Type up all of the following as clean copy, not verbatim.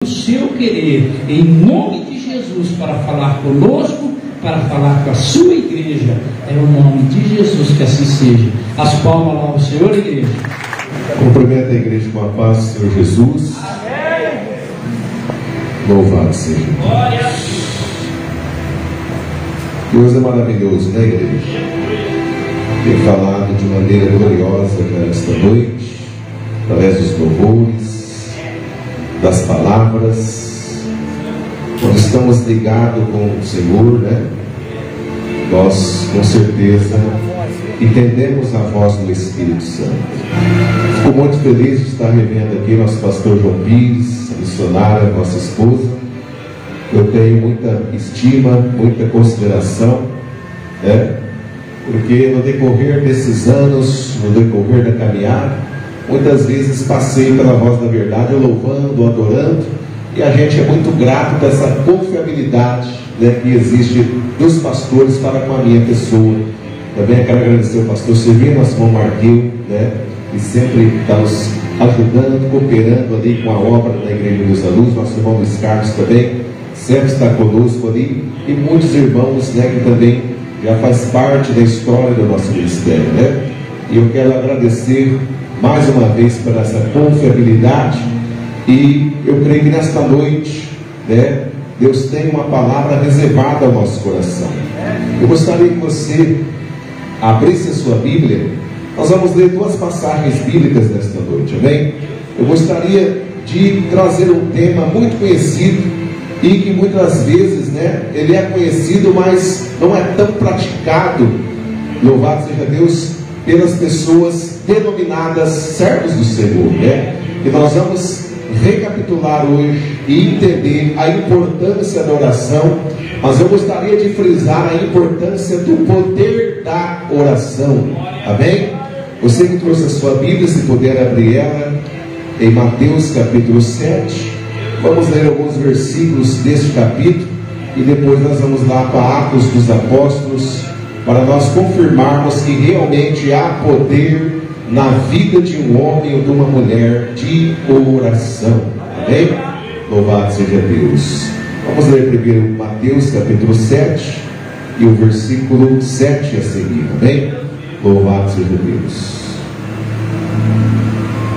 seu querer, em nome de Jesus, para falar conosco, para falar com a sua igreja. É o nome de Jesus, que assim seja. As palmas lá ao Senhor, igreja. Cumprimento a igreja com a paz do Senhor Jesus. Amém. Louvado seja Deus. Deus é maravilhoso, né, igreja? Tem falado de maneira gloriosa nesta noite, através dos louvores, das palavras. Quando estamos ligados com o Senhor, né, nós com certeza entendemos a voz do Espírito Santo. Fico muito feliz de estar revendo aqui nosso pastor João Pires, a missionária, nossa esposa. Eu tenho muita estima, muita consideração, né? Porque no decorrer desses anos, no decorrer da caminhada, muitas vezes passei pela voz da verdade, louvando, adorando, e a gente é muito grato dessa confiabilidade, né, que existe dos pastores para com a minha pessoa. Também quero agradecer ao pastor Silvino, nosso irmão Marquinhos, né, que sempre está nos ajudando, cooperando ali com a obra da Igreja Luz da Luz. Nosso irmão Luiz Carlos também sempre está conosco ali, e muitos irmãos, né, que também já faz parte da história do nosso ministério, né? E eu quero agradecer mais uma vez por essa confiabilidade, e eu creio que nesta noite, né, Deus tem uma palavra reservada ao nosso coração. Eu gostaria que você abrisse a sua Bíblia. Nós vamos ler duas passagens bíblicas nesta noite, amém? Eu gostaria de trazer um tema muito conhecido, e que muitas vezes, né, ele é conhecido, mas não é tão praticado, louvado seja Deus, pelas pessoas denominadas servos do Senhor, né? E nós vamos recapitular hoje e entender a importância da oração. Mas eu gostaria de frisar a importância do poder da oração, amém? Você que trouxe a sua Bíblia, se puder abrir ela em Mateus capítulo 7. Vamos ler alguns versículos deste capítulo, e depois nós vamos lá para Atos dos Apóstolos, para nós confirmarmos que realmente há poder na vida de um homem ou de uma mulher de oração, amém? Louvado seja Deus. Vamos ler primeiro Mateus capítulo 7 e o versículo 7 a seguir, amém? Louvado seja Deus.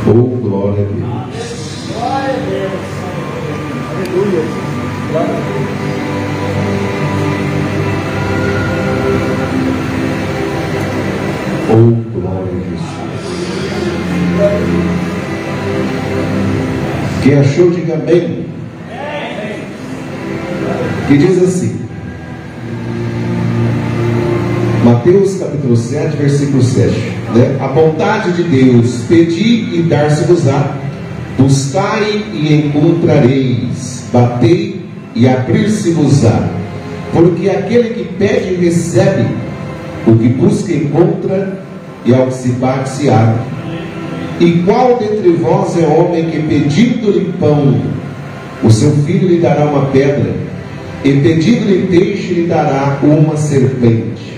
Oh, glória a Deus. Glória a Deus. Aleluia. Glória a Deus. Oh, glória a Jesus. Quem achou, diga amém. Que diz assim, Mateus capítulo 7, versículo 7, né? A vontade de Deus, pedi e dar-se-vos-á, buscai e encontrareis, batei e abrir-se-vos-á, porque aquele que pede recebe, o que busca encontra, e ao que se bate se abre. E qual dentre vós é homem que, pedindo-lhe pão, o seu filho lhe dará uma pedra, e pedindo-lhe peixe lhe dará uma serpente?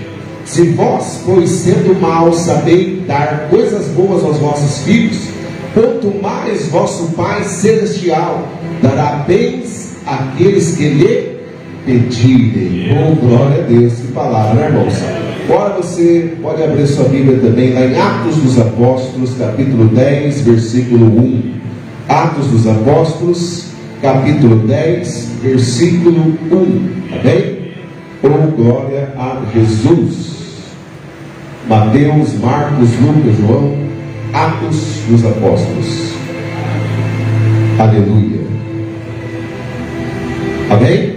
Se vós, pois, sendo maus, sabeis dar coisas boas aos vossos filhos, quanto mais vosso Pai Celestial dará bens àqueles que lhe pedirem. Oh, glória a Deus, que palavra, né, irmãos? Agora você pode abrir sua Bíblia também lá em Atos dos Apóstolos, capítulo 10, versículo 1. Atos dos Apóstolos, capítulo 10, versículo 1. Amém? Oh, glória a Jesus. Mateus, Marcos, Lucas, João, Atos dos Apóstolos. Aleluia. Amém?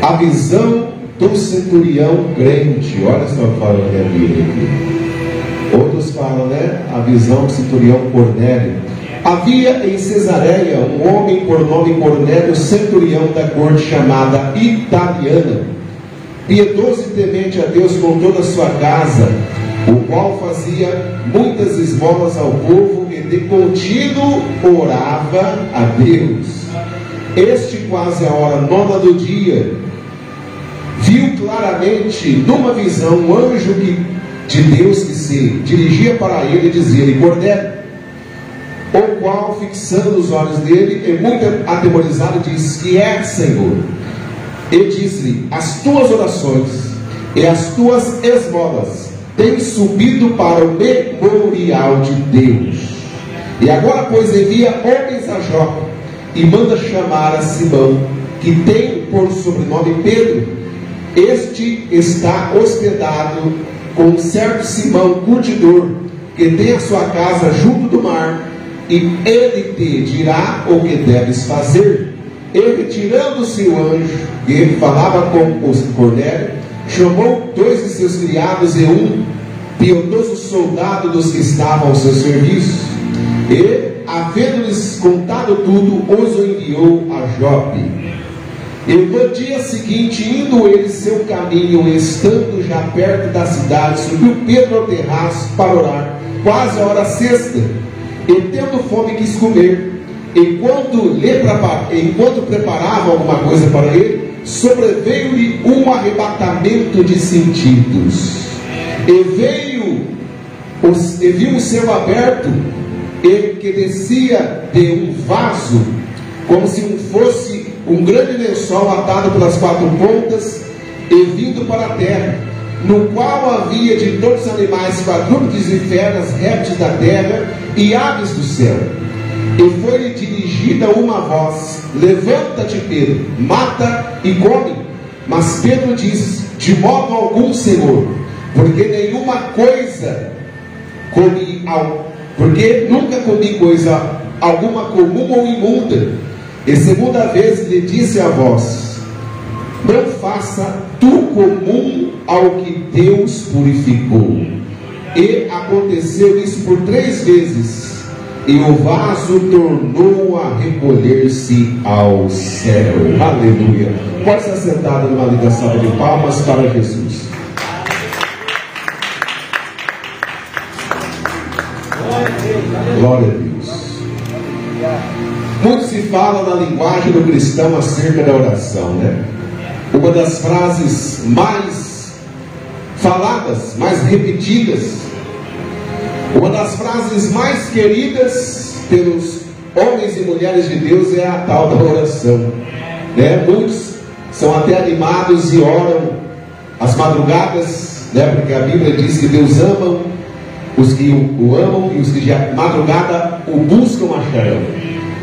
A visão do centurião crente. Olha só o que fala na Bíblia aqui. Outros falam, né? A visão do centurião Cornélio. Havia em Cesareia um homem por nome Cornélio, centurião da corte chamada Italiana, piedoso e temente a Deus com toda a sua casa, o qual fazia muitas esmolas ao povo e de contínuo orava a Deus. Este, quase a hora 9 do dia, viu claramente numa visão um anjo de Deus que se dirigia para ele e dizia-lhe: Cornélio. o qual, fixando os olhos dele, e muito atemorizado, disse: que é, Senhor? E disse-lhe: as tuas orações e as tuas esmolas têm subido para o memorial de Deus. E agora, pois, envia homens a Jope, e manda chamar a Simão, que tem por sobrenome Pedro. Este está hospedado com um certo Simão, curtidor, que tem a sua casa junto do mar, e ele te dirá o que deves fazer. E retirando-se o anjo, que falava com o Cornélio, chamou 2 de seus criados e um piedoso soldado dos que estavam ao seu serviço, e, havendo-lhes contado tudo, os enviou a Jope. E no dia seguinte, indo ele seu caminho, estando já perto da cidade, subiu Pedro ao terraço para orar, quase a hora sexta, e tendo fome quis comer. Enquanto preparava alguma coisa para ele, sobreveio-lhe um arrebatamento de sentidos, e viu o céu aberto, e que descia de um vaso, como se fosse um grande lençol atado pelas 4 pontas, e vindo para a terra, no qual havia de todos os animais, quadrúpedes e feras, répteis da terra e aves do céu. E foi-lhe dirigida uma voz: levanta-te, Pedro, mata e come. Mas Pedro disse: de modo algum, Senhor, porque nunca comi coisa alguma comum ou imunda. E segunda vez lhe disse a voz: não faça tu comum ao que Deus purificou. E aconteceu isso por 3 vezes, e o vaso tornou a recolher-se ao céu. Aleluia. Pode ser sentado numa linda salva de palmas para Jesus. Glória a Deus. Muito se fala na linguagem do cristão acerca da oração, né? Uma das frases mais faladas, mais repetidas, uma das frases mais queridas pelos homens e mulheres de Deus é a tal da oração, né? Muitos são até animados e oram às madrugadas, né? Porque a Bíblia diz que Deus ama os que o amam, e os que de madrugada o buscam acharão.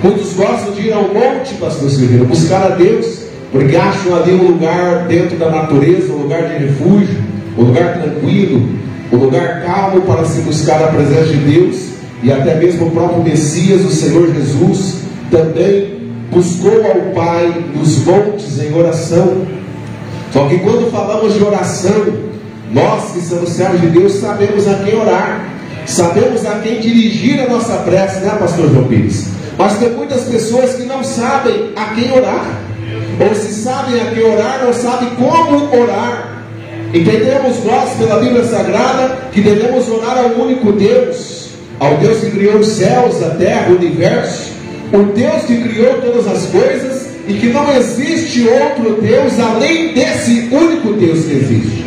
Muitos gostam de ir ao monte, pastor Silveira, buscar a Deus, porque acham ali um lugar dentro da natureza, um lugar de refúgio, um lugar tranquilo, um lugar calmo para se buscar a presença de Deus. E até mesmo o próprio Messias, o Senhor Jesus, também buscou ao Pai nos montes em oração. Só que quando falamos de oração, nós que somos servos de Deus sabemos a quem orar, sabemos a quem dirigir a nossa prece, né, pastor João Pires? Mas tem muitas pessoas que não sabem a quem orar, ou se sabem a quem orar, não sabem como orar. Entendemos nós pela Bíblia Sagrada que devemos orar ao único Deus, ao Deus que criou os céus, a terra, o universo, o Deus que criou todas as coisas, e que não existe outro Deus além desse único Deus que existe,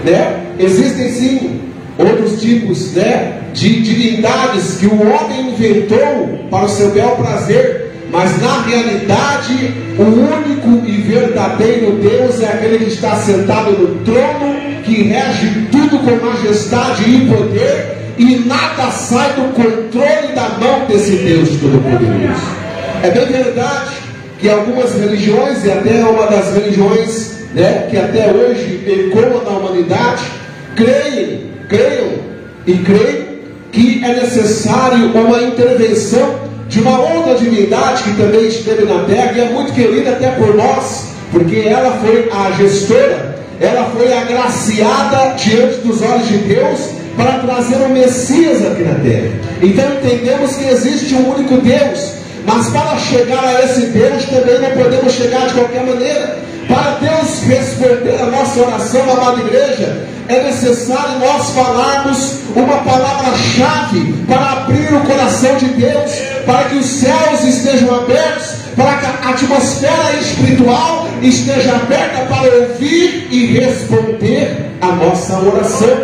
né? Existem sim outros tipos, né, de divindades que o homem inventou para o seu bel prazer, mas na realidade o único e verdadeiro Deus é aquele que está sentado no trono, que rege tudo com majestade e poder, e nada sai do controle da mão desse Deus Todo-Poderoso. É bem verdade que algumas religiões, e até uma das religiões, né, que até hoje ecoam na humanidade, creem que é necessário uma intervenção de uma outra divindade que também esteve na terra, e é muito querida até por nós, porque ela foi a gestora, ela foi agraciada diante dos olhos de Deus para trazer o Messias aqui na terra. Então entendemos que existe um único Deus, mas para chegar a esse Deus também não podemos chegar de qualquer maneira. Para Deus responder a nossa oração, amada igreja, é necessário nós falarmos uma palavra-chave para abrir o coração de Deus, para que os céus estejam abertos, para que a atmosfera espiritual esteja aberta para ouvir e responder a nossa oração.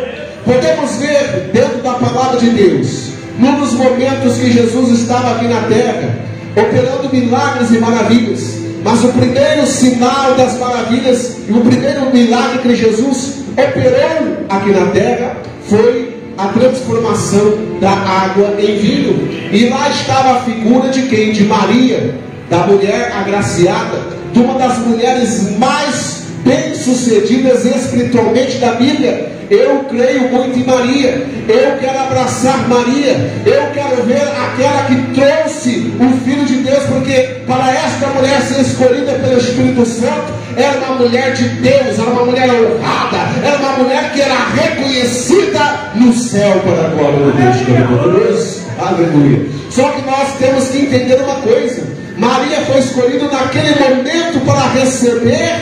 Podemos ver dentro da palavra de Deus num dos momentos que Jesus estava aqui na terra, operando milagres e maravilhas. Mas o primeiro sinal das maravilhas, e o primeiro milagre que Jesus operou aqui na terra, foi a transformação da água em vinho. E lá estava a figura de quem? De Maria, da mulher agraciada, de uma das mulheres mais bem-sucedidas espiritualmente da Bíblia. Eu creio muito em Maria, eu quero abraçar Maria, eu quero ver aquela que trouxe o Filho de Deus, porque para esta mulher ser escolhida pelo Espírito Santo, era uma mulher de Deus, era uma mulher honrada, era uma mulher que era reconhecida no céu para a glória de Deus Todo-Poderoso. Aleluia. Só que nós temos que entender uma coisa: Maria foi escolhida naquele momento para receber,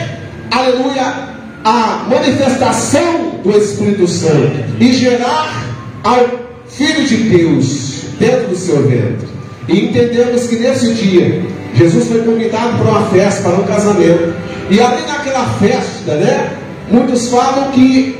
aleluia, a manifestação do Espírito Santo e gerar ao Filho de Deus dentro do seu ventre. E entendemos que nesse dia Jesus foi convidado para uma festa, para um casamento. E ali naquela festa, muitos falam que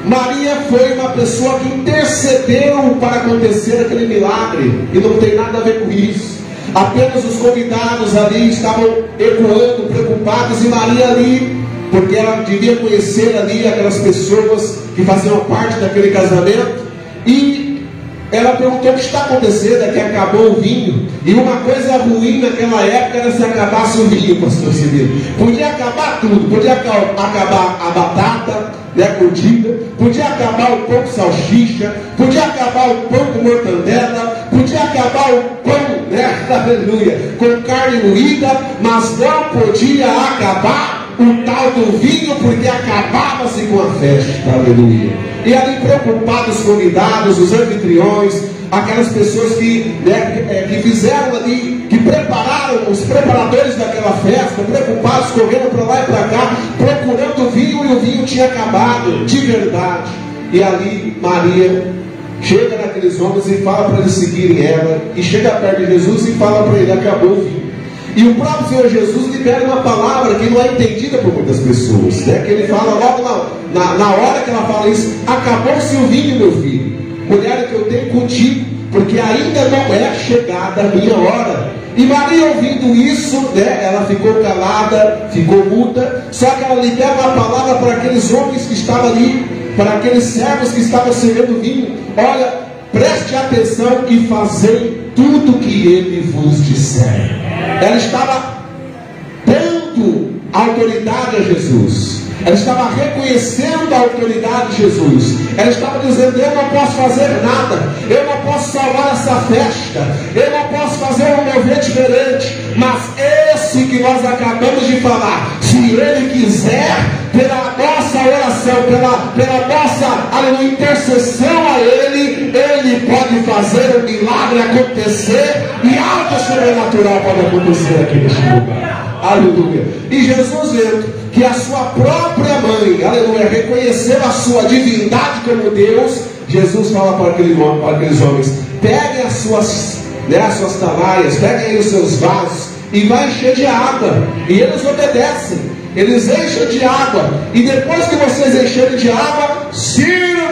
Maria foi uma pessoa que intercedeu para acontecer aquele milagre, e não tem nada a ver com isso. Apenas os convidados ali estavam ecoando, preocupados, e Maria ali, porque ela devia conhecer ali aquelas pessoas que faziam parte daquele casamento, e ela perguntou: o que está acontecendo? É que acabou o vinho. E uma coisa ruim naquela época era se acabasse o vinho, pastor Cibilo. Podia acabar tudo, podia acabar a batata curtida, podia acabar o pão com salsicha, podia acabar o pão com mortandela, podia acabar o pão, aleluia, com carne moída, mas não podia acabar o tal do vinho, porque acabava-se com a festa, aleluia. E ali preocupados os convidados, os anfitriões, aquelas pessoas que fizeram ali, que prepararam, os preparadores daquela festa, preocupados, correndo para lá e para cá, procurando o vinho, e o vinho tinha acabado, de verdade. E ali Maria chega naqueles homens e fala para eles seguirem ela, e chega perto de Jesus e fala para ele: acabou o vinho. E o próprio Senhor Jesus libera uma palavra que não é entendida por muitas pessoas, que ele fala logo na hora que ela fala isso: acabou-se o vinho, meu filho, mulher, que eu tenho contigo, porque ainda não é chegada a minha hora. E Maria, ouvindo isso, ela ficou calada, ficou muda. Só que ela libera uma palavra para aqueles homens que estavam ali, para aqueles servos que estavam servindo vinho: olha, preste atenção e fazei tudo que ele vos disser. Ela estava dando autoridade a Jesus, ela estava reconhecendo a autoridade de Jesus, ela estava dizendo: eu não posso fazer nada, eu não posso salvar essa festa, eu não posso fazer um mover diferente, mas esse que nós acabamos de falar, se ele quiser, pela nossa oração, pela nossa intercessão a ele pode fazer o milagre acontecer, e algo sobrenatural pode acontecer aqui neste lugar. Aleluia. E Jesus, vendo que a sua própria mãe, aleluia, reconheceu a sua divindade como Deus, Jesus fala para aqueles homens: peguem as suas talaias, peguem aí os seus vasos e vai encher de água. E eles obedecem, eles enchem de água, e depois que vocês encherem de água, sirvam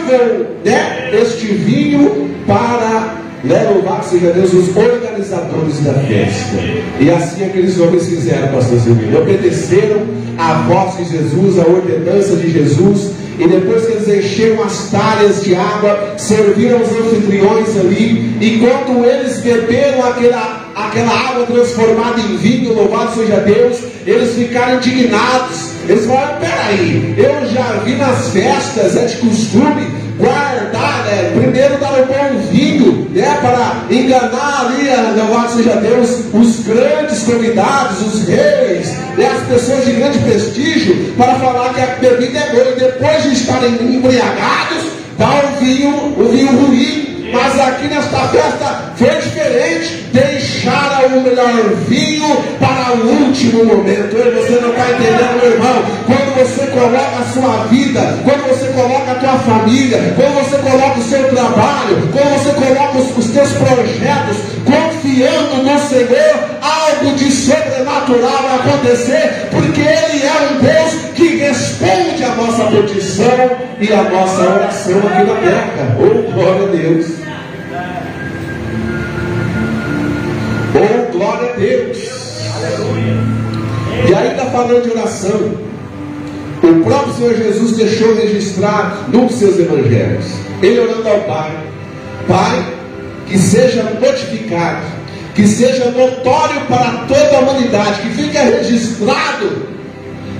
este vinho para louvado seja Deus, os organizadores da festa. E assim aqueles homens fizeram, pastor Silvio, obedeceram a voz de Jesus, a ordenança de Jesus. E depois que eles encheram as talhas de água, serviram os anfitriões ali, e quando eles beberam aquela água transformada em vinho, louvado seja Deus, eles ficaram indignados. Eles falaram: peraí, eu já vi nas festas, é de costume guardar, primeiro dar um bom vinho, para enganar ali, louvado seja Deus, os grandes convidados, os reis, as pessoas de grande prestígio, para falar que a bebida é boa, e depois de estarem embriagados, dá o vinho ruim. Mas aqui nesta festa foi diferente, deixaram o melhor vinho para o último momento. Você não está entendendo, meu irmão? Quando você coloca a sua vida, quando você coloca a tua família, quando você coloca o seu trabalho, quando você coloca os teus projetos, confiando no Senhor, algo de sobrenatural vai acontecer, porque Ele é um Deus que responde a nossa petição e a nossa oração aqui na terra. Oh, glória a Deus. glória a Deus. E aí está falando de oração. O próprio Senhor Jesus deixou registrado num dos seus evangelhos, ele orando ao Pai: Pai, que seja notificado, que seja notório para toda a humanidade, que fique registrado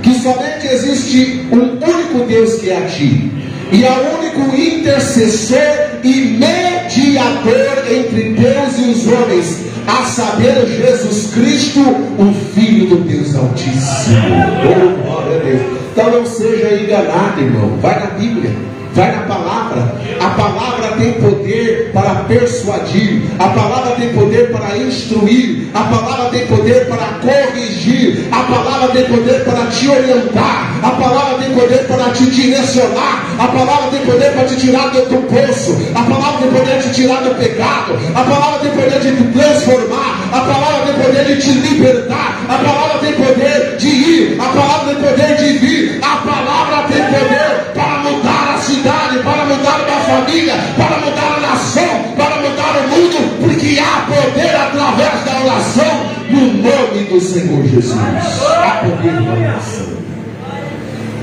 que somente existe um único Deus, que é a Ti, e é o único intercessor e mediador entre Deus e os homens, a saber, Jesus Cristo, o Filho do Deus Altíssimo. Oh, glória a Deus. Então não seja enganado, irmão. Vai na Bíblia, vai na palavra. A palavra tem poder para persuadir, a palavra tem poder para instruir, a palavra tem poder para corrigir, a palavra tem poder para te orientar, a palavra tem poder para te direcionar, a palavra tem poder para te tirar do poço, a palavra tem poder de te tirar do pecado, a palavra tem poder de te transformar, a palavra tem poder de te libertar, a palavra tem poder de ir, a palavra tem poder de vir, a palavra tem poder para mudar a cidade, para mudar uma família, para mudar a nação, para mudar o mundo, porque há poder através da oração, no nome do Senhor Jesus. Há poder na oração.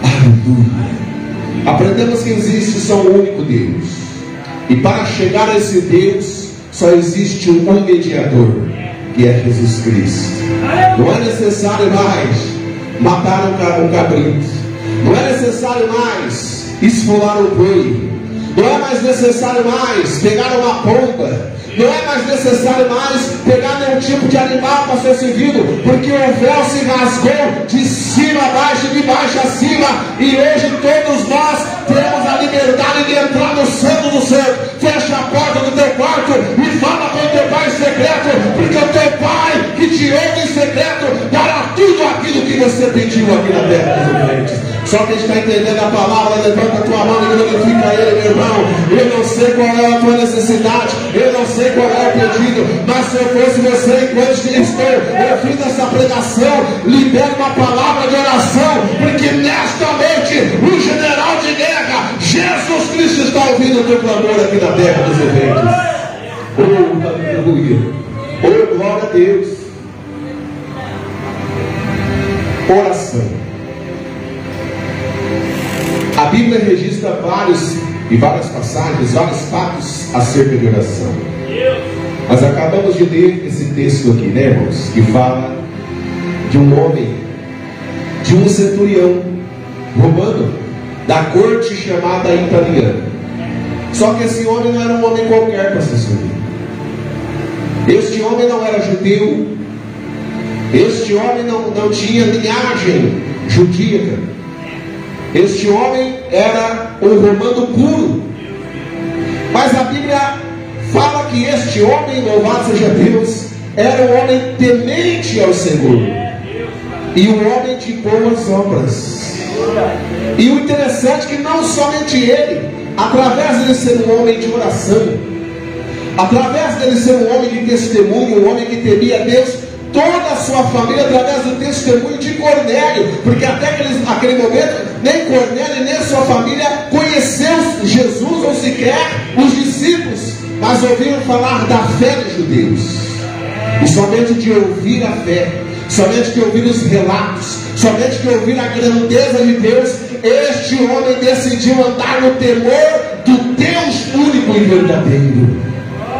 Aleluia. Aprendemos que existe só um único Deus, e para chegar a esse Deus só existe um mediador, que é Jesus Cristo. Não é necessário mais matar um cabrito, não é necessário mais esfolar um boi, não é mais necessário mais pegar uma pomba, não é mais necessário mais pegar nenhum tipo de animal para ser servido, porque o véu se rasgou de cima a baixo, de baixo a cima, e hoje todos nós temos a liberdade de entrar no santo do céu. Fecha a porta do teu quarto e fala com o teu pai em secreto, porque o teu pai que te ouve em secreto dará tudo aquilo que você pediu aqui na terra dos crentes. Só que a gente está entendendo a palavra, levanta a tua mão e glorifica Ele, meu irmão. Eu não sei qual é a tua necessidade, eu não sei qual é o pedido, mas se eu fosse você, enquanto estou ouvindo essa pregação, libere uma palavra de oração, porque nesta noite o general de guerra, Jesus Cristo, está ouvindo o teu clamor aqui na terra dos eventos. Oh, aleluia! Oh, glória a Deus! Oração. A Bíblia registra várias passagens, vários fatos acerca de oração. Nós acabamos de ler esse texto aqui, né, irmãos? Que fala de um homem, de um centurião romano, da corte chamada italiana. Só que esse homem não era um homem qualquer, para se subir. Este homem não era judeu. Este homem não tinha linhagem judíaca. Este homem era um romano puro. Mas a Bíblia fala que este homem, louvado seja Deus, era um homem temente ao Senhor, e um homem de boas obras. E o interessante é que não somente ele, através dele ser um homem de oração, através dele ser um homem de testemunho, um homem que temia a Deus, toda a sua família, através do testemunho de Cornélio, porque até aquele momento, nem Cornélio nem sua família conheceu Jesus, ou sequer os discípulos, mas ouviram falar da fé dos judeus. E somente de ouvir a fé, somente de ouvir os relatos, somente de ouvir a grandeza de Deus, este homem decidiu andar no temor do Deus único e verdadeiro.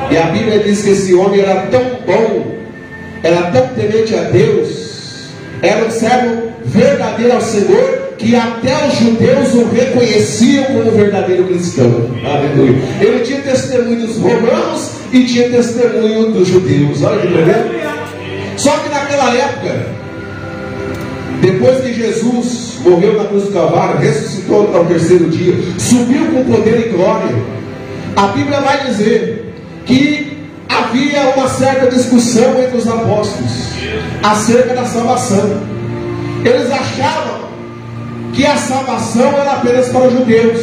E a Bíblia diz que esse homem era tão bom, era tão temente a Deus, era um servo verdadeiro ao Senhor, que até os judeus o reconheciam como verdadeiro cristão. Aleluia. Ele tinha testemunho dos romanos e tinha testemunho dos judeus. Olha que beleza. Só que naquela época, depois que Jesus morreu na cruz do Calvário, ressuscitou ao terceiro dia, subiu com poder e glória, a Bíblia vai dizer que havia uma certa discussão entre os apóstolos acerca da salvação. Eles achavam que a salvação era apenas para os judeus,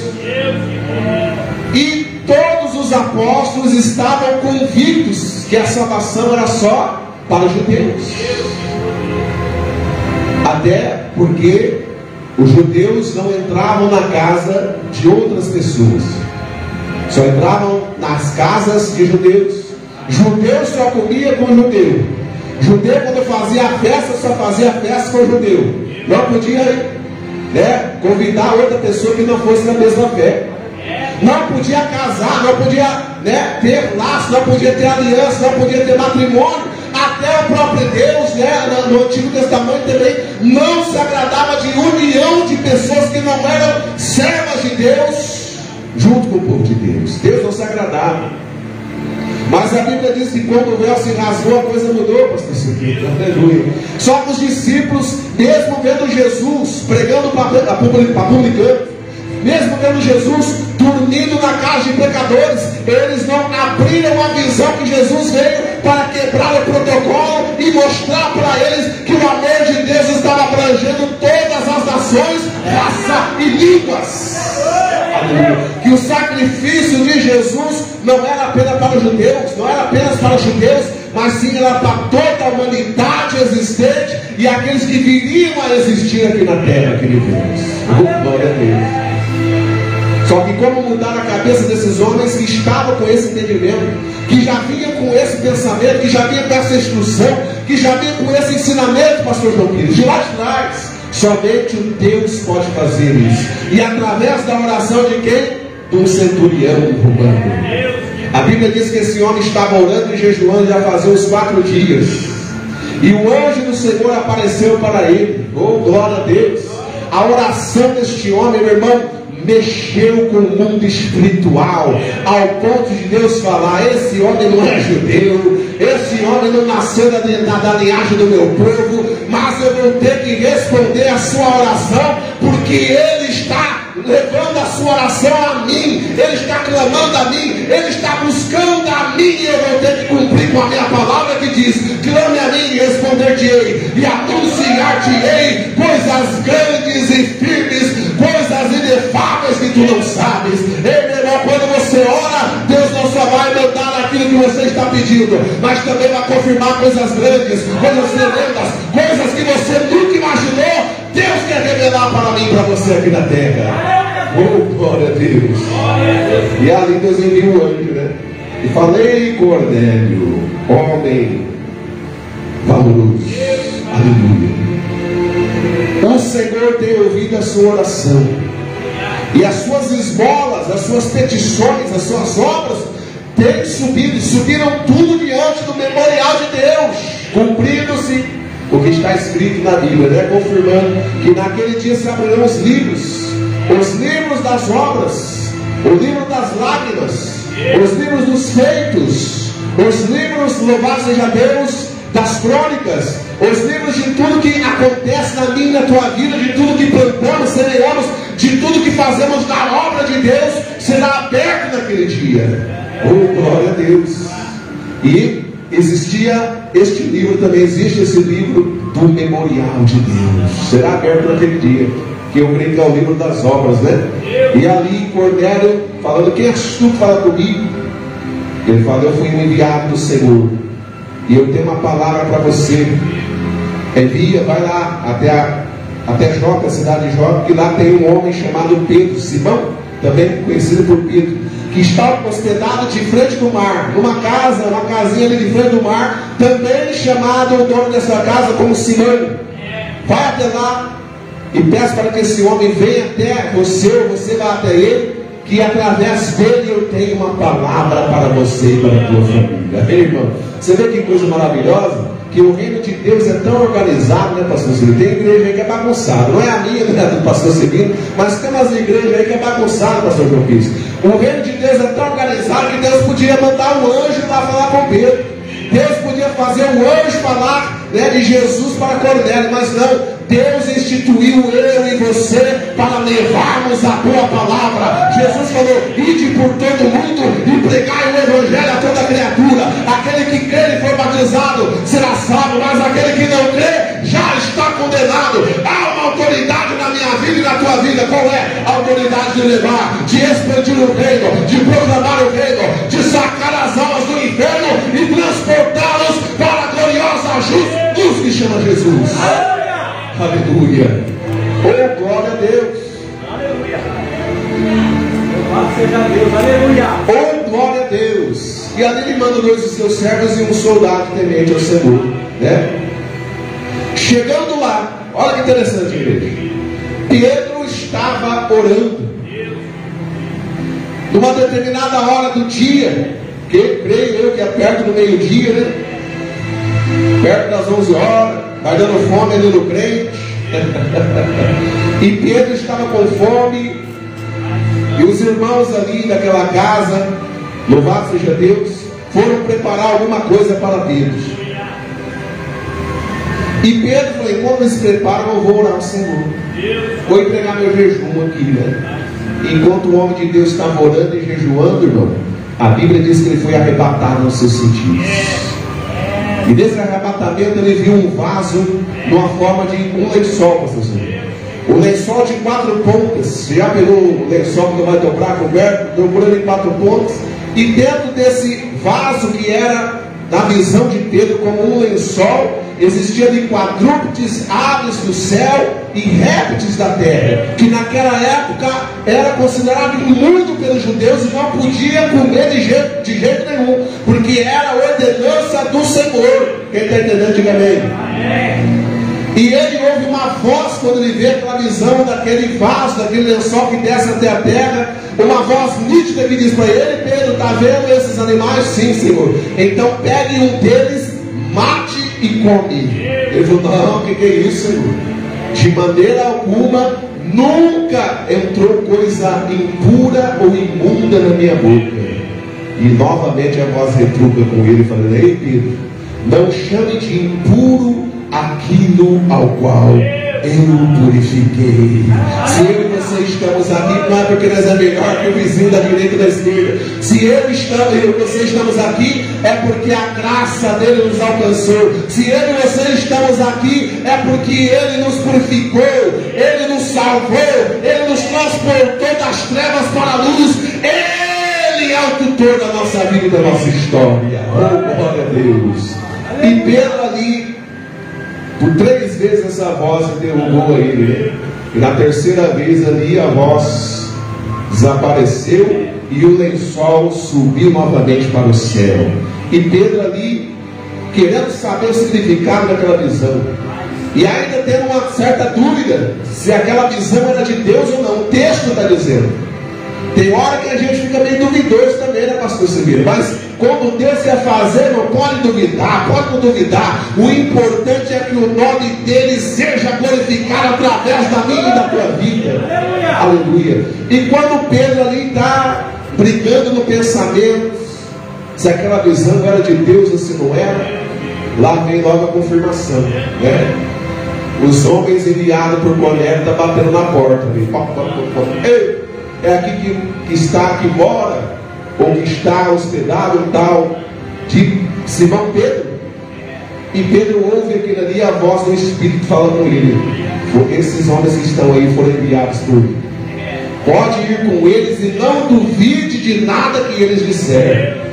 e todos os apóstolos estavam convictos que a salvação era só para os judeus, até porque os judeus não entravam na casa de outras pessoas, só entravam nas casas de judeus. Judeu só comia com judeu, Judeu, quando fazia a festa, só fazia a festa com o judeu. Não podia, né, convidar outra pessoa que não fosse da mesma fé. Não podia casar, não podia, né, ter laço, não podia ter aliança, não podia ter matrimônio. Até o próprio Deus, né, no Antigo Testamento também, não se agradava de união de pessoas que não eram servas de Deus junto com o povo de Deus. Deus não se agradava. Mas a Bíblia diz que quando o véu se rasgou, a coisa mudou, pastor Silvio. Aleluia. Só que os discípulos, mesmo vendo Jesus pregando para publicanos, mesmo vendo Jesus dormindo na casa de pecadores, eles não abriram a visão que Jesus veio para quebrar o protocolo e mostrar para eles que o amor de Deus estava abrangendo todas as nações, raça e línguas. Que o sacrifício de Jesus não era apenas para os judeus, não era apenas para os judeus, mas sim era para toda a humanidade existente e aqueles que viriam a existir aqui na terra, queridos. Glória a Deus. Só que como mudar a cabeça desses homens que estavam com esse entendimento, que já vinham com esse pensamento, que já vinham com essa instrução, que já vinham com esse ensinamento, pastor João Pires, de lá de trás. Somente o Deus pode fazer isso. E através da oração de quem? Do centurião romano. A Bíblia diz que esse homem estava orando e jejuando já fazia uns 4 dias. E o anjo do Senhor apareceu para ele. Oh, glória a Deus. A oração deste homem, meu irmão, mexeu com o mundo espiritual, ao ponto de Deus falar: esse homem não é judeu, esse homem não nasceu da linhagem do meu povo, mas eu vou ter que responder a sua oração, porque ele está levando a sua oração a mim, ele está clamando a mim, ele está buscando a mim, e eu vou ter que cumprir com a minha palavra que diz: clame a mim e responder-te-ei, e anunciar-te-ei coisas grandes e firmes, coisas inefáveis que tu não sabes. Ei, meu irmão, quando você ora, Deus não só vai mandar aquilo que você está pedindo, mas também vai confirmar coisas grandes, coisas tremendas, coisas que você nunca imaginou. Deus quer revelar para mim e para você aqui na terra. Oh, glória a Deus. E ali Deus enviou o anjo, né? E falei, Cornélio, homem valoroso. Aleluia. O Senhor tem ouvido a sua oração, e as suas esmolas, as suas petições, as suas obras têm subido, subiram tudo diante do memorial de Deus, cumprindo-se o que está escrito na Bíblia, né? Confirmando que naquele dia se abrirão os livros das obras, o livro das lágrimas, os livros dos feitos, os livros, louvado seja Deus, das crônicas, os livros de tudo que acontece na minha e na tua vida, de tudo que plantamos, semeamos, de tudo que fazemos na obra de Deus, será aberto naquele dia. Oh, glória a Deus. E existia este livro, também existe esse livro do memorial de Deus, será aberto naquele dia, que eu creio que é o livro das obras, né? E ali Cornélio falando: quem és tu que fala comigo? Ele fala: eu fui um enviado do Senhor, e eu tenho uma palavra para você. Envia, vai lá até Jope, a cidade de Jope, que lá tem um homem chamado Pedro, Simão, também conhecido por Pedro, que está hospedado de frente do mar, numa casa, uma casinha ali de frente do mar, também chamado o dono dessa casa como Simão. Vai até lá e peça para que esse homem venha até você, ou você vá até ele, que através dele eu tenho uma palavra para você e para a tua família. Amém, irmão? Você vê que coisa maravilhosa? Que o reino de Deus é tão organizado, né, pastor Silvio? Tem igreja aí que é bagunçada, não é a minha, não é a do pastor Silvio, mas tem umas igrejas aí que é bagunçada, pastor João Pires. O reino de Deus é tão organizado que Deus podia mandar um anjo para falar com Pedro. Deus podia fazer um anjo falar, né, de Jesus para Cornélio, mas não. Deus instituiu eu e você para levarmos a tua palavra. Jesus falou: ide por todo mundo e pregai o evangelho a toda criatura. Aquele que crê e for batizado será salvo, mas aquele que não crê já está condenado. Há uma autoridade na minha vida e na tua vida. Qual é? A autoridade de levar, de expandir o reino, de proclamar o reino, de sacar as almas do inferno e transportá-los para a gloriosa luz que chama Jesus. Aleluia. Oh, glória a Deus. Aleluia. Louvado seja Deus. Aleluia. Oh, glória a Deus. E ali ele manda 2 de seus servos e um soldado temente ao Senhor. né? Chegando lá, olha que interessante, igreja. Pedro estava orando. Numa determinada hora do dia, que creio eu que é perto do meio-dia, né? Perto das 11 horas, vai dando fome ali no crente. E Pedro estava com fome. E os irmãos ali daquela casa, louvado seja Deus, foram preparar alguma coisa para Pedro. E Pedro falou: enquanto eles se preparam, eu vou orar ao Senhor. Vou entregar meu jejum aqui, né? Enquanto o homem de Deus estava orando e jejuando, irmão, a Bíblia diz que ele foi arrebatado nos seus sentidos. E nesse arrebatamento ele viu um vaso numa forma de um lençol, pastor. Um lençol de 4 pontas. Você já pegou o lençol que vai dobrar coberto, dobrando em 4 pontas? E dentro desse vaso, que era, na visão de Pedro, como um lençol, existiam ali quadrúpedes, aves do céu e répteis da terra, que naquela época era considerado imundo pelos judeus e não podia comer de jeito nenhum, porque era a ordenança do Senhor. Quem está entendendo, diga amém. Amém. E ele ouve uma voz quando ele vê aquela visão daquele vaso, daquele lençol que desce até a terra, uma voz nítida que diz para ele: Pedro, está vendo esses animais? Sim, Senhor. Então pegue um deles, mate e come. Ele falou: não, o que é isso, Senhor? De maneira alguma, nunca entrou coisa impura ou imunda na minha boca. E novamente a voz retruca com ele, falando: ei, Pedro, não chame de impuro aquilo ao qual eu purifiquei. Se eu e você estamos aqui, não é porque nós é melhor que o vizinho da direita e da esquerda. Se eu e você estamos aqui, é porque a graça dele nos alcançou. Se eu e você estamos aqui, é porque ele nos purificou, ele nos salvou, ele nos transportou das trevas para a luz. Ele é o tutor da nossa vida e da nossa história. Oh, glória a Deus. E Pedro ali, por 3 vezes essa voz interrogou ele, e na terceira vez ali a voz desapareceu e o lençol subiu novamente para o céu. E Pedro ali, querendo saber o significado daquela visão, e ainda tendo uma certa dúvida se aquela visão era de Deus ou não. O texto está dizendo. Tem hora que a gente fica meio duvidoso também, né, pastor Silveira? Mas quando Deus quer fazer, não pode duvidar, pode não duvidar. O importante é que o nome dele seja glorificado através da minha e da tua vida. Aleluia. E quando Pedro ali está brigando no pensamento, se aquela visão era de Deus ou se não era, lá vem logo a confirmação, né? Os homens enviados por Cornélio estão batendo na porta ali. Ei, é aqui que está, que mora, ou que está hospedado um tal de Simão Pedro. E Pedro ouve aquilo ali, a voz do Espírito fala com ele: esses homens que estão aí foram enviados por mim. Pode ir com eles e não duvide de nada que eles disserem.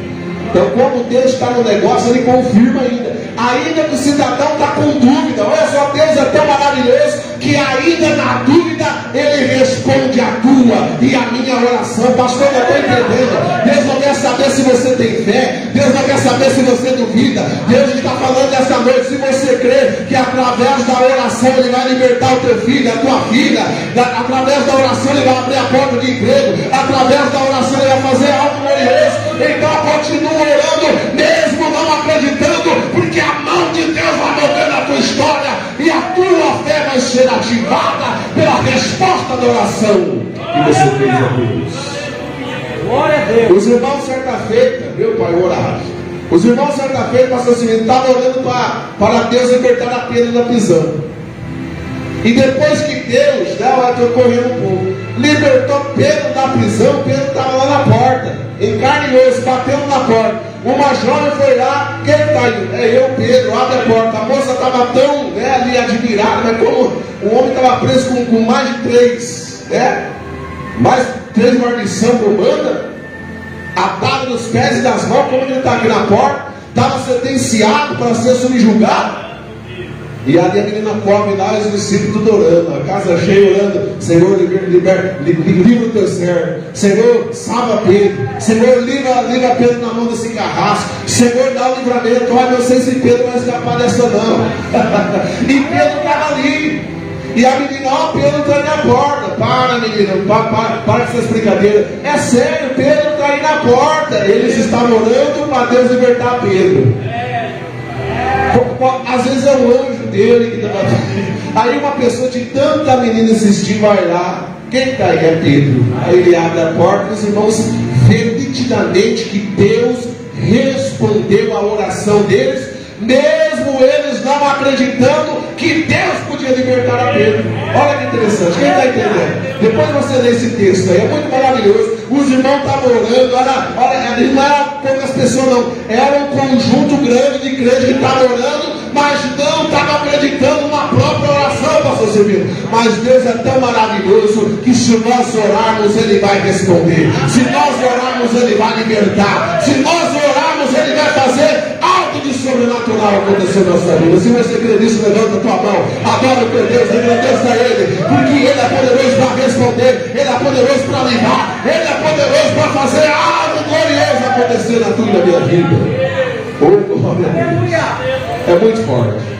Então, como Deus está no negócio, ele confirma ainda que o cidadão está com dúvida. Olha só, Deus é tão maravilhoso que ainda na dúvida ele responde a tua e a minha oração. Pastor, eu estou entendendo. Deus não quer saber se você tem fé, Deus não quer saber se você duvida. Deus está falando essa noite: se você crê que através da oração ele vai libertar o teu filho, a tua filha, através da oração ele vai abrir a porta de emprego, através da oração ele vai fazer algo glorioso, então continua orando, mesmo não acreditando, porque a mão de Deus vai mover na tua história e a tua fé vai ser ativada pela resposta da oração que você fez a Deus. Glória a Deus. Os irmãos, certa feita, meu pai, oraram. Os irmãos, certa feita, pastor Silvio, estavam orando para Deus libertar a Pedro da prisão. E depois que Deus, eu estou correndo um pouco, libertou Pedro da prisão, Pedro estava lá na porta, em carne e osso, batendo na porta. Uma jovem foi lá: quem está aí? É eu, Pedro, abre a porta. A moça estava tão ali admirada, mas como o homem estava preso com mais de 3, mais 3 guarnição romana, atado nos pés e das mãos, como ele está aqui na porta, estava sentenciado para ser subjugado. E ali a menina come lá, os discípulos tudo orando, a casa cheia orando: Senhor, livra o teu servo. Senhor, salva Pedro. Senhor, livra Pedro na mão desse carrasco. Senhor, dá o livramento. Olha, não sei se Pedro vai escapar dessa não. E Pedro estava ali. E a menina: ó, Pedro está aí na porta. Para, menina, para com essas brincadeiras. É sério, Pedro está aí na porta. Eles estavam orando para Deus libertar Pedro. Às vezes é o anjo dele que está lá. Aí uma pessoa de tanta menina insistir vai lá. Quem está aí? É Pedro. Aí ele abre a porta e os irmãos veem nitidamente que Deus respondeu a oração deles, mesmo eles não acreditando que Deus podia libertar a Pedro. Olha que interessante, quem está entendendo? Depois você lê esse texto aí, é muito maravilhoso. Os irmãos estavam orando, olha, não era poucas pessoas não, era um conjunto grande de crentes que estavam orando, mas não estavam acreditando na própria oração, pastor Silvio. Mas Deus é tão maravilhoso que se nós orarmos, Ele vai responder. Se nós orarmos, Ele vai libertar. Se nós orarmos, Ele vai fazer algo de sobrenatural acontecer na nossa vida. Se você crê nisso, levanta a tua mão, adora o teu Deus, agradeça a Ele, porque Ele é poderoso para responder, Ele é poderoso para livrar, Ele é poderoso para fazer algo glorioso acontecer na tua e na minha vida. Oh, glória a Deus. É muito forte.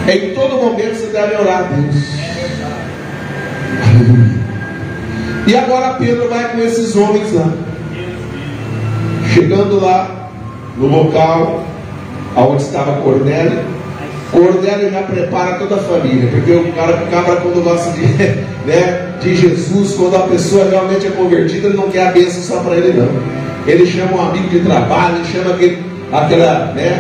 Em todo momento você deve orar a Deus. Aleluia. E agora Pedro vai com esses homens lá. Chegando lá no local onde estava Cornélio, Cornélio já prepara toda a família, porque o cabra quando gosta de Jesus, quando a pessoa realmente é convertida, ele não quer a bênção só para ele não. Ele chama um amigo de trabalho, ele chama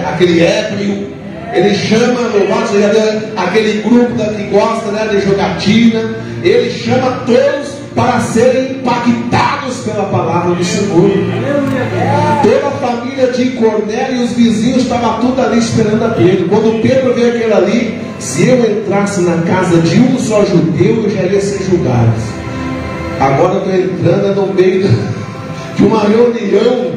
aquele ébrio, ele chama, louvado seja Deus, aquele grupo que gosta de jogatina, ele chama todos para serem impactados pela palavra do Senhor. Toda a família de Cornélio e os vizinhos estavam tudo ali esperando a Pedro. Quando Pedro veio aquele ali: se eu entrasse na casa de um só judeu, eu já ia ser julgado. Agora eu estou entrando no meio de uma reunião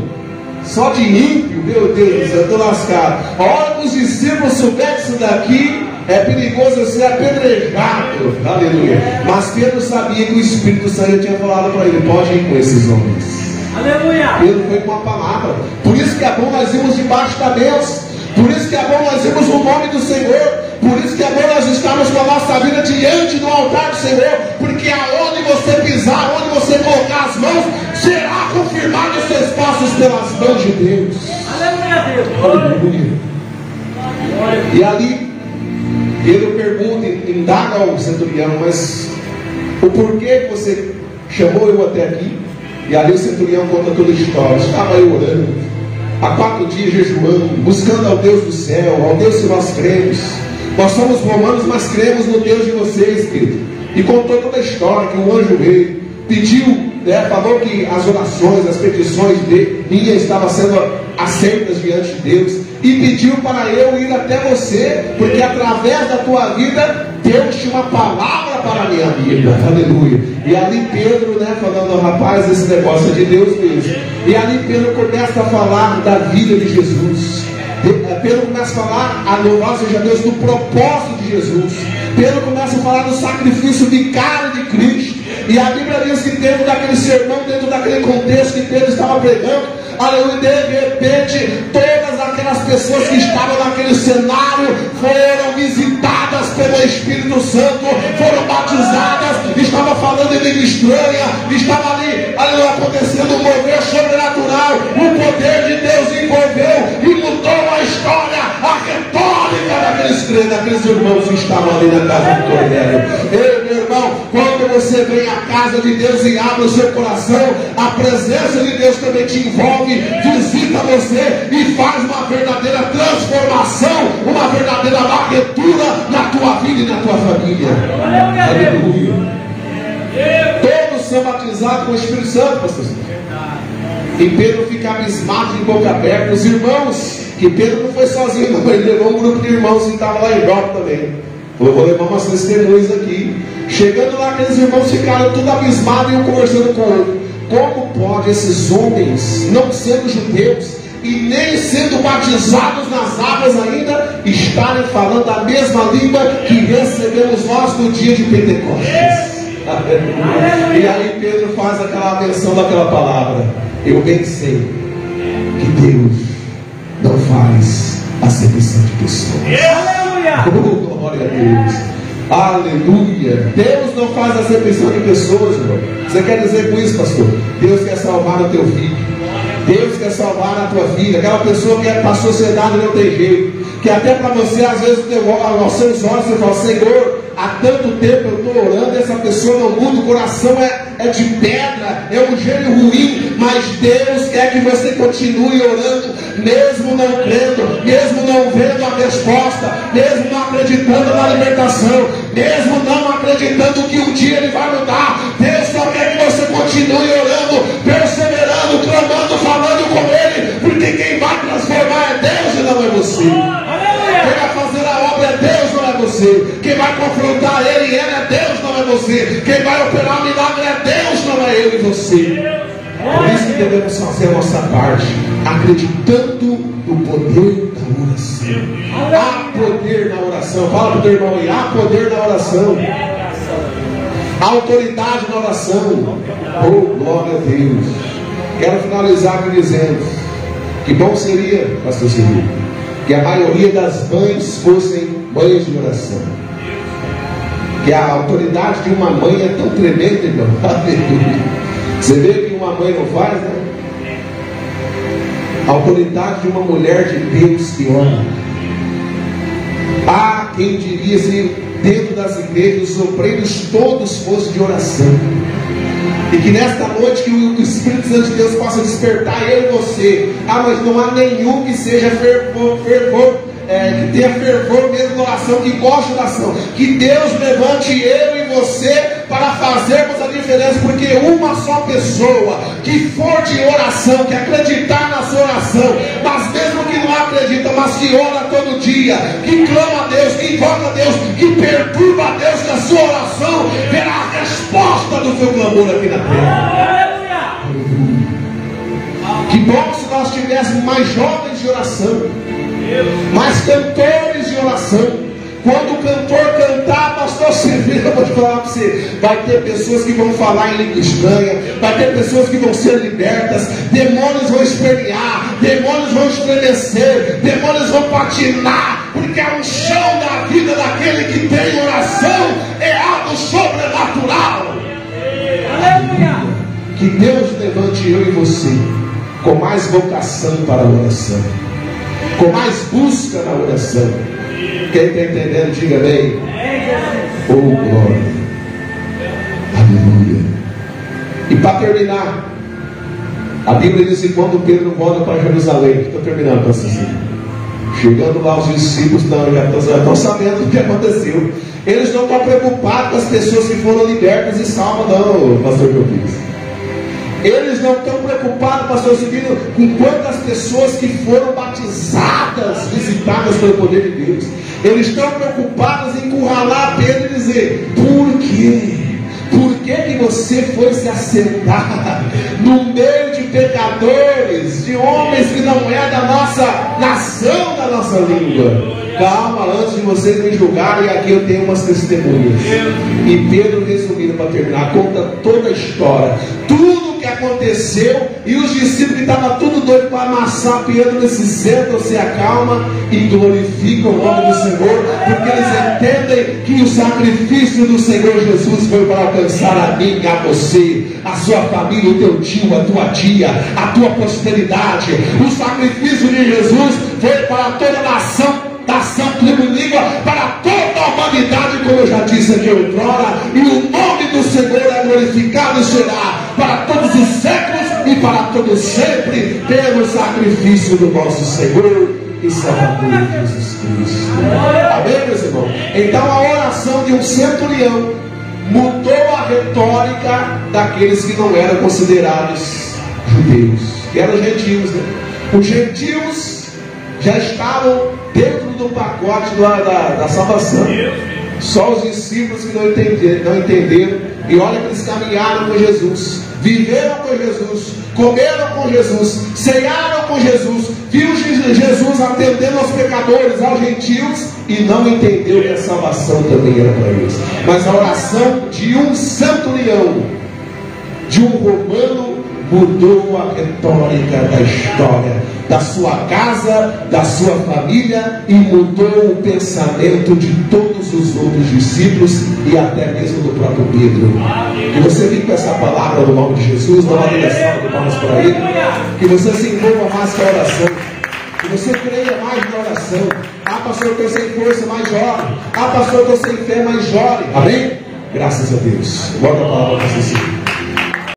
só de ímpio. Meu Deus, eu estou lascado. A hora que os discípulos souberem isso daqui, é perigoso eu ser apedrejado. Aleluia. Mas Pedro sabia que o Espírito Santo tinha falado para ele: pode ir com esses homens. Aleluia. Pedro foi com a palavra. Por isso que é bom nós irmos debaixo da Deus. Por isso que é bom nós irmos no nome do Senhor. Por isso que é bom nós estarmos com a nossa vida diante do altar do Senhor. Porque aonde você pisar, onde você colocar as mãos, será confirmado os seus passos pelas mãos de Deus. Aleluia. E ali Pedro pergunta, indaga ao centurião: mas o porquê que você chamou eu até aqui? E ali o centurião conta toda a história. Estava eu orando, há 4 dias jejuando, buscando ao Deus do céu, ao Deus que nós cremos. Nós somos romanos, mas cremos no Deus de vocês, querido. E contou toda a história, que um anjo veio, pediu, falou que as orações, as petições minhas estavam sendo aceitas diante de Deus, e pediu para eu ir até você, porque através da tua vida Deus tinha uma palavra para a minha vida. Aleluia. E ali Pedro, falando: rapaz, esse negócio é de Deus mesmo. E ali Pedro começa a falar da vida de Jesus. Pedro começa a falar, a louvar seja Deus, do propósito de Jesus. Pedro começa a falar do sacrifício vicário de Cristo. E a Bíblia diz que dentro daquele sermão, dentro daquele contexto que Pedro estava pregando, aleluia, de repente todas aquelas pessoas que estavam naquele cenário foram visitadas pelo Espírito Santo, foram batizadas, estavam falando em língua estranha, estava ali, aleluia, acontecendo um mover sobrenatural. O poder de Deus envolveu e mudou a história, a retórica daqueles irmãos que estavam ali na casa de Cornélio. Ei, meu irmão, quando você vem à casa de Deus e abre o seu coração, a presença de Deus também te envolve, visita você e faz uma verdadeira transformação, uma verdadeira varredura na tua vida e na tua família. Aleluia. Todos são batizados com o Espírito Santo, pastor. E Pedro fica abismado, de boca aberta. Os irmãos, que Pedro não foi sozinho, não, ele levou um grupo de irmãos que estavam lá em Europa também. Eu vou levar umas testemunhas aqui. Chegando lá, aqueles irmãos ficaram tudo abismados e um conversando com o outro. Como pode esses homens, não sendo judeus, e nem sendo batizados nas águas ainda, estarem falando a mesma língua que recebemos nós no dia de Pentecostes. E aí Pedro faz aquela menção daquela palavra. Eu bem sei que Deus não faz acepção de pessoas. Oh, glória a Deus. Aleluia. Deus não faz acepção de pessoas, irmão. Você quer dizer com isso, pastor? Deus quer salvar o teu filho. Deus quer salvar a tua filha. Aquela pessoa que é para a sociedade não tem jeito. Que até para você, às vezes, aos seus olhos, você fala: Senhor, há tanto tempo eu estou orando e essa pessoa não muda, o coração é de pedra, é um gênio ruim, mas Deus quer que você continue orando, mesmo não crendo, mesmo não vendo a resposta, mesmo não acreditando na libertação, mesmo não acreditando que um dia Ele vai mudar. Deus só quer que você continue orando, perseverando, clamando, falando com Ele, porque quem vai transformar é Deus e não é você. Quem vai fazer a obra é Deus, não é você. Quem vai confrontar Ele e Ele é Deus, não é você. Quem vai operar o milagre é Deus, não é eu e você. Por isso que devemos fazer a nossa parte, acreditando no poder da oração. Há poder na oração. Fala para o teu irmão aí: há poder na oração. Há autoridade na oração. Oh, glória a Deus. Quero finalizar aqui dizendo que bom seria, pastor Silvio, que a maioria das mães fossem mães de oração. Que a autoridade de uma mãe é tão tremenda, irmão. Você vê que uma mãe não faz, né? A autoridade de uma mulher de Deus que ora. Ah, quem diria se dentro das igrejas os obreiros todos fossem de oração. E que nesta noite que o Espírito Santo de Deus possa despertar eu e você. Ah, mas não há nenhum que seja fervor, que tenha fervor mesmo na oração, que goste da oração. Que Deus levante eu e você para fazermos a diferença. Porque uma só pessoa que for de oração, que acreditar na sua oração, mas mesmo que não acredita, mas que ora todo dia, que clama a Deus, que invoca a Deus, que perturba a Deus com a sua oração, verá a resposta do seu clamor aqui na terra. Que bom se nós tivéssemos mais jovens de oração, mais cantores de oração. Quando o cantor cantar, pastor Silvio, eu vou te falar para você, vai ter pessoas que vão falar em língua estranha, vai ter pessoas que vão ser libertas, demônios vão espernear, demônios vão estremecer, demônios vão patinar, porque é um chão da vida daquele que tem oração, é algo sobrenatural. Aleluia! Que Deus levante eu e você com mais vocação para a oração, com mais busca na oração. Quem está entendendo, diga bem. Oh, glória. Aleluia. E para terminar, a Bíblia diz que quando Pedro volta para Jerusalém, estou terminando, pastor. Chegando lá, os discípulos já estão sabendo o que aconteceu. Eles não estão preocupados com as pessoas que foram libertas e salvas, não, pastor João. Eles não estão preocupados, pastor Silvino, com quantas pessoas que foram batizadas, visitadas pelo poder de Deus. Eles estão preocupados em encurralar Pedro e dizer: por quê? Por que você foi se assentar no meio de pecadores, de homens que não é da nossa nação, da nossa língua? Calma, antes de vocês me julgarem, aqui eu tenho umas testemunhas. E Pedro, resumindo para terminar, conta toda a história, tudo o que aconteceu. E os discípulos que estavam tudo doido para amassar Pedro, eles se sentam, se acalmam e glorificam o nome do Senhor, porque eles entendem que o sacrifício do Senhor Jesus foi para alcançar a mim, a você, a sua família, o teu tio, a tua tia, a tua posteridade. O sacrifício de Jesus foi para toda a nação, tribo, língua, para toda a humanidade, como eu já disse aqui outrora. E o nome do Senhor é glorificado e será para todos os séculos e para todos sempre, pelo sacrifício do nosso Senhor e Salvador Jesus Cristo. Amém, meus irmãos? Então a oração de um centurião mudou a retórica daqueles que não eram considerados judeus, que eram gentios, né? Os gentios já estavam dentro do pacote da salvação. Só os discípulos que não entenderam. E olha que eles caminharam com Jesus, viveram com Jesus, comeram com Jesus, cearam com Jesus, viu Jesus atendendo aos pecadores, aos gentios, e não entendeu que a salvação também era para eles. Mas a oração de um centurião, de um romano, mudou a retórica da história, da sua casa, da sua família, e mudou o pensamento de todos os outros discípulos e até mesmo do próprio Pedro. Que você fique com essa palavra no nome de Jesus, dá uma direção de palmas para ele, que você se envolva mais com a oração, que você creia mais na oração. Ah, pastor, eu estou sem força, mas ore. Ah, pastor, eu estou sem fé, mas ore. Amém? Graças a Deus. Bota a palavra para você.